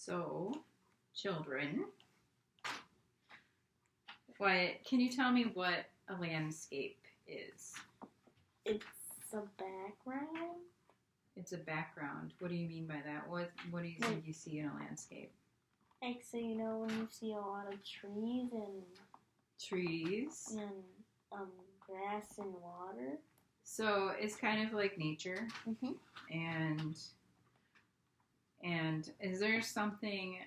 So, children, can you tell me what a landscape is? It's a background. It's a background. What do you mean by that? What do you think you see in a landscape? Like, so you know when you see a lot of trees and grass and water. So it's kind of like nature. Mhm. And is there something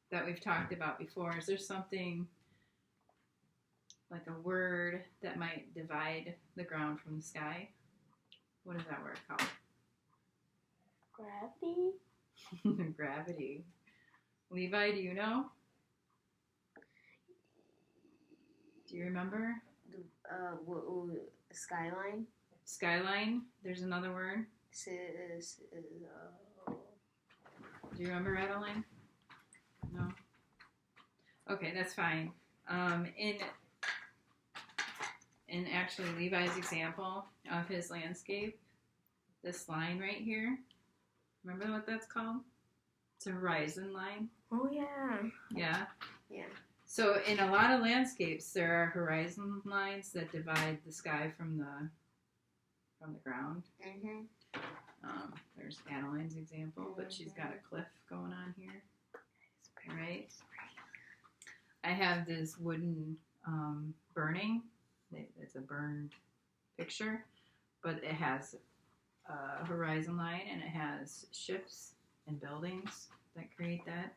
that we've talked about before? Is there something like a word that might divide the ground from the sky? What is that word called? Gravity. Gravity. Levi, do you know? Do you remember? Skyline. Skyline. There's another word. Do you remember, Adeline? No? Okay, that's fine. In actually Levi's example of his landscape, this line right here, remember what that's called? It's a horizon line. Oh, yeah. Yeah? Yeah. So in a lot of landscapes, there are horizon lines that divide the sky from the ground. Mm-hmm. There's Adeline's example, but she's got a cliff going on here. Right? I have this wooden burning. It's a burned picture, but it has a horizon line and it has ships and buildings that create that.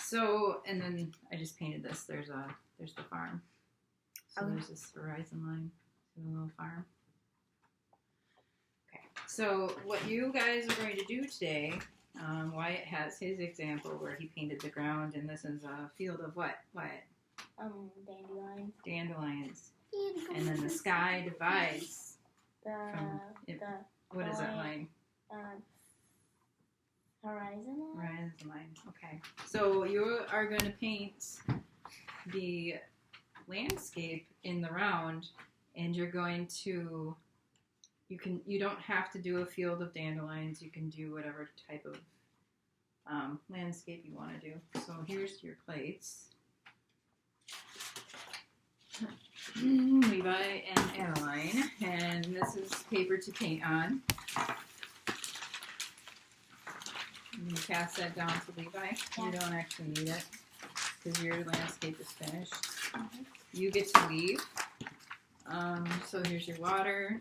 So, and then I just painted this. There's the farm. So there's this horizon line to the little farm. Okay. So what you guys are going to do today, Wyatt has his example where he painted the ground, and this is a field of what, Wyatt? Dandelions. Dandelions. And then the sky divides what is that line? Horizon line. Horizon line. Okay. So you are going to paint the landscape in the round, and you're going to. You don't have to do a field of dandelions. You can do whatever type of landscape you want to do. So here's your plates. Levi and Adeline, and this is paper to paint on. You can pass that down to Levi. You don't actually need it because your landscape is finished. Mm-hmm. You get to leave. So here's your water,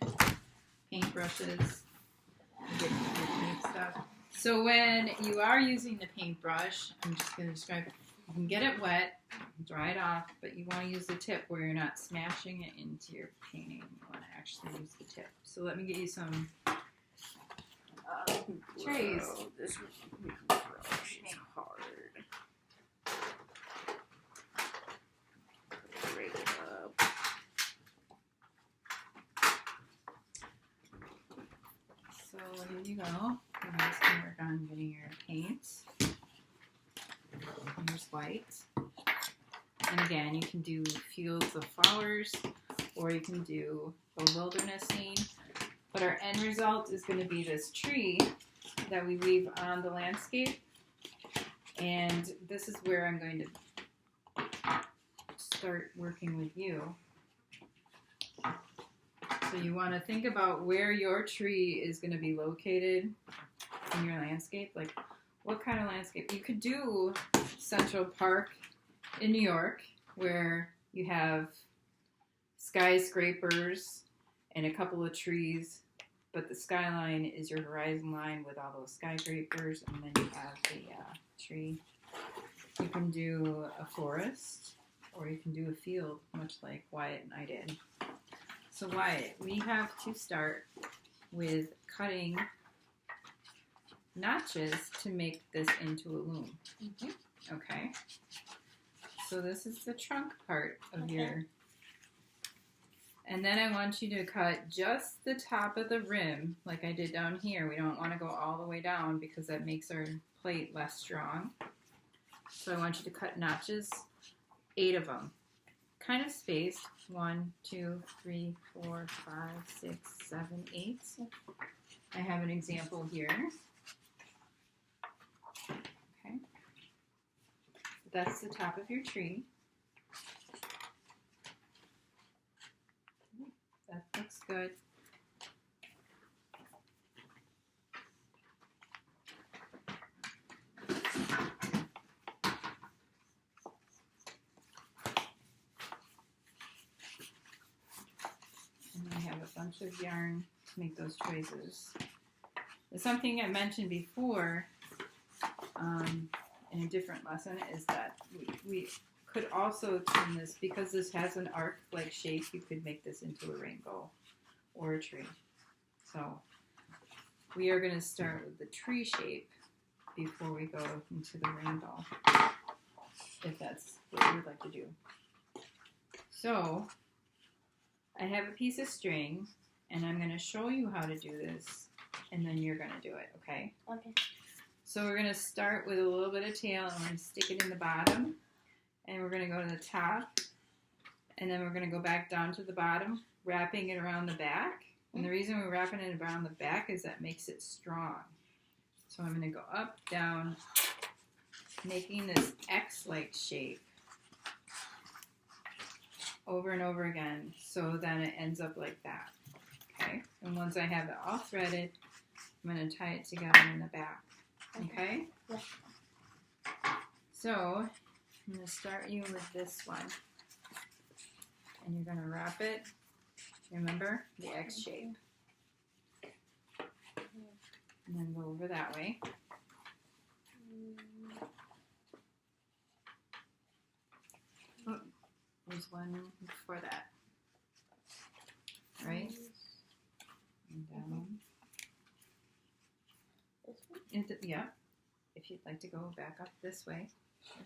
paintbrushes, you get your paint stuff. So when you are using the paintbrush, I'm just going to describe it. You can get it wet, dry it off, but you want to use the tip where you're not smashing it into your painting. You want to actually use the tip. So let me get you some trays. Wow, this brush is hard. Break it up. So here you go. You guys can work on getting your paint. Here's white. And again, you can do fields of flowers, or you can do a wilderness scene. But our end result is going to be this tree that we leave on the landscape. And this is where I'm going to start working with you. So you want to think about where your tree is going to be located in your landscape. Like, what kind of landscape? You could do Central Park in New York, where you have skyscrapers and a couple of trees, but the skyline is your horizon line with all those skyscrapers, and then you have the tree. You can do a forest, or you can do a field, much like Wyatt and I did. So Wyatt, we have to start with cutting notches to make this into a loom. Mm-hmm. Okay. So this is the trunk part of your... And then I want you to cut just the top of the rim, like I did down here. We don't want to go all the way down because that makes our plate less strong. So I want you to cut notches, 8 of them. Kind of spaced. 1, 2, 3, 4, 5, 6, 7, 8. I have an example here. Okay. that's the top of your tree. That looks good. And I have a bunch of yarn to make those choices. There's something I mentioned before in a different lesson is that we could also turn this, because this has an arc-like shape, you could make this into a rainbow or a tree. So we are going to start with the tree shape before we go into the rainbow, if that's what you would like to do. So I have a piece of string, and I'm going to show you how to do this, and then you're going to do it, okay? Okay. So we're going to start with a little bit of tail, and we're going to stick it in the bottom, and we're going to go to the top, and then we're going to go back down to the bottom, wrapping it around the back. And the reason we're wrapping it around the back is that makes it strong. So I'm going to go up, down, making this X-like shape over and over again, so then it ends up like that. Okay? And once I have it all threaded, I'm going to tie it together in the back. Okay? Yeah. So I'm going to start you with this one. And you're going to wrap it, remember, the X shape. And then go over that way. Oh, there's one before that. Right? And down. This one? Yeah. If you'd like to go back up this way. Sure.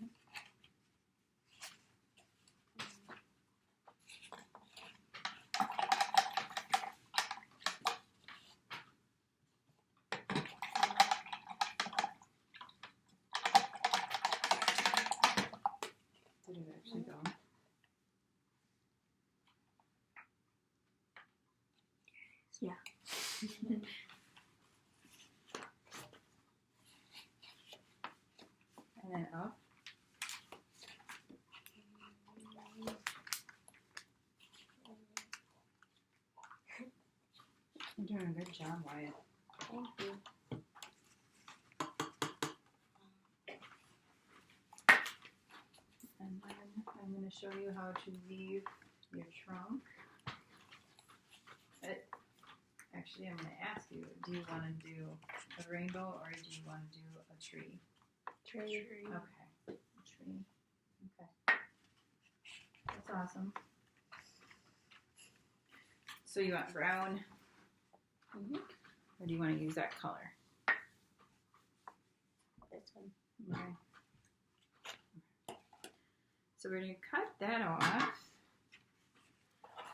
Did it actually go? Yeah. And then up. You're doing a good job, Wyatt. Thank you. And then I'm going to show you how to weave your trunk. Actually, I'm going to ask you, do you want to do a rainbow or do you want to do a tree? Tree. Okay, a tree. Okay. That's awesome. So you want brown? Mm-hmm. Or do you want to use that color? This one. Okay. So we're going to cut that off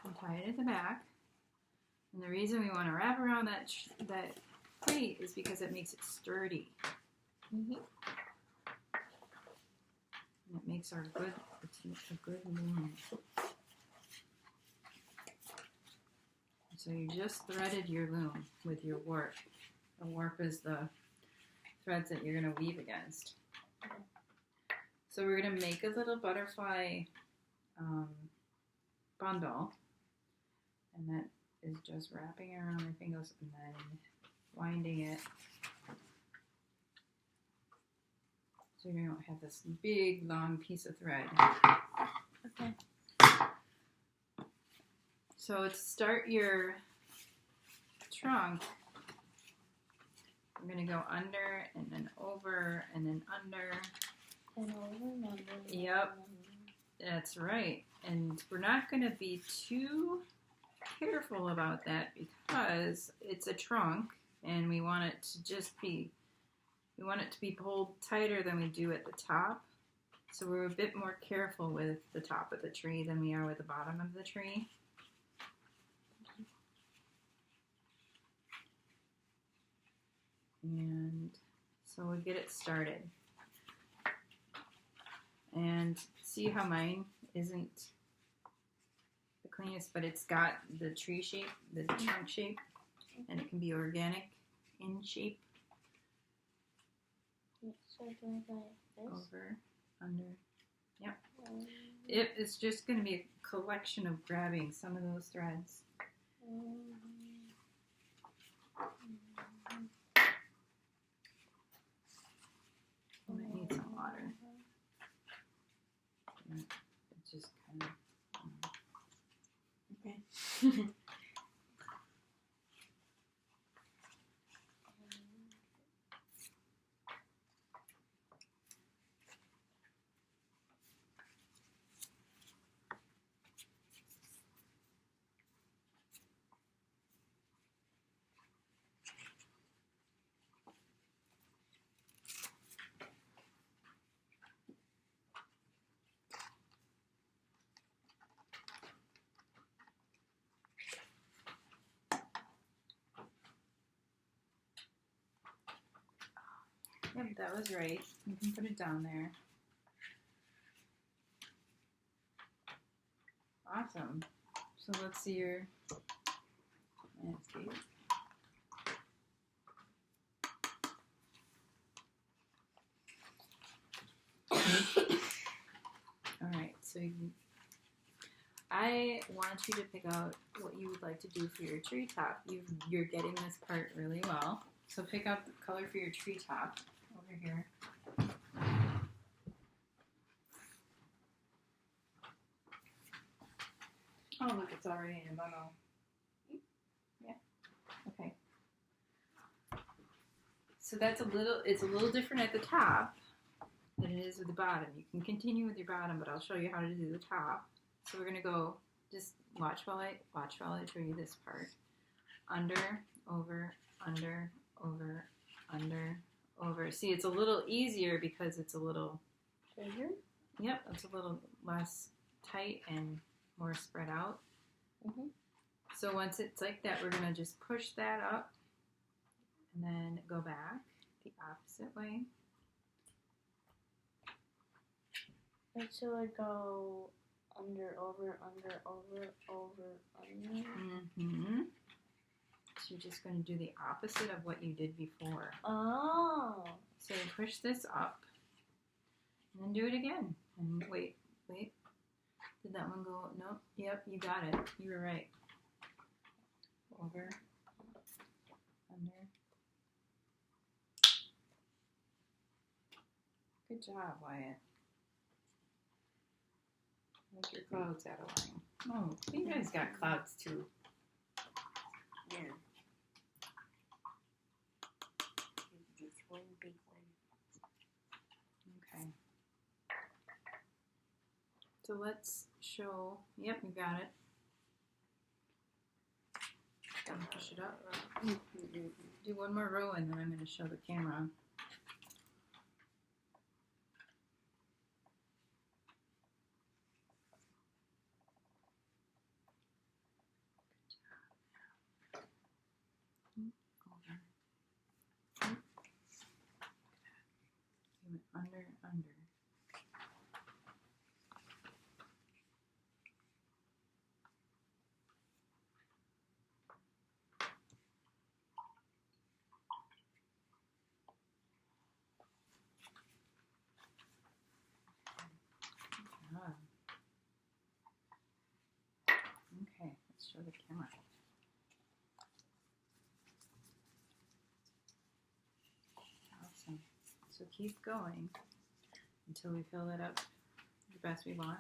and tie it at the back. And the reason we want to wrap around that plate is because it makes it sturdy. Mm-hmm. And it makes a good loom. So you just threaded your loom with your warp. The warp is the threads that you're going to weave against. So we're going to make a little butterfly bundle, and that is just wrapping it around my fingers and then winding it so you don't have this big long piece of thread. Okay. So to start your trunk, we're going to go under and then over and then under. And over and under. Yep. That's right. And we're not going to be too careful about that because it's a trunk and we want it to just be, we want it to be pulled tighter than we do at the top. So we're a bit more careful with the top of the tree than we are with the bottom of the tree. And so we'll get it started. And see how mine isn't the cleanest, but it's got the tree shape, the trunk shape, and it can be organic in shape. So do I go like this? Over, under, Yep. It's just going to be a collection of grabbing some of those threads. I might need some water. It's just kind of. Okay. Yep, that was right. You can put it down there. Awesome. So let's see your landscape. All right, so I want you to pick out what you would like to do for your treetop. You're getting this part really well. So pick out the color for your treetop over here. Oh, look, it's already in the bottle. Yeah. Okay. So it's a little different at the top than it is with the bottom. You can continue with your bottom, but I'll show you how to do the top. So we're gonna go. Just watch while I show you this part. Under, over, under, over, under, over. See, it's a little easier because it's a little. Bigger? Yep, it's a little less tight and more spread out. Mm-hmm. So once it's like that, we're gonna just push that up and then go back the opposite way. And so I go under, over, under, over, under. Mm-hmm. So you're just going to do the opposite of what you did before. Oh. So you push this up and then do it again. And wait. Did that one go? No. Yep, you got it. You were right. Over, under. Good job, Wyatt. Make your clouds out of line. Oh, you guys got clouds too. Yeah. Just one big one. Okay. So let's show. Yep, you got it. Push it up. Do one more row and then I'm going to show the camera. Under. Okay, let's show the camera. Awesome. So keep going until we fill it up the best we want.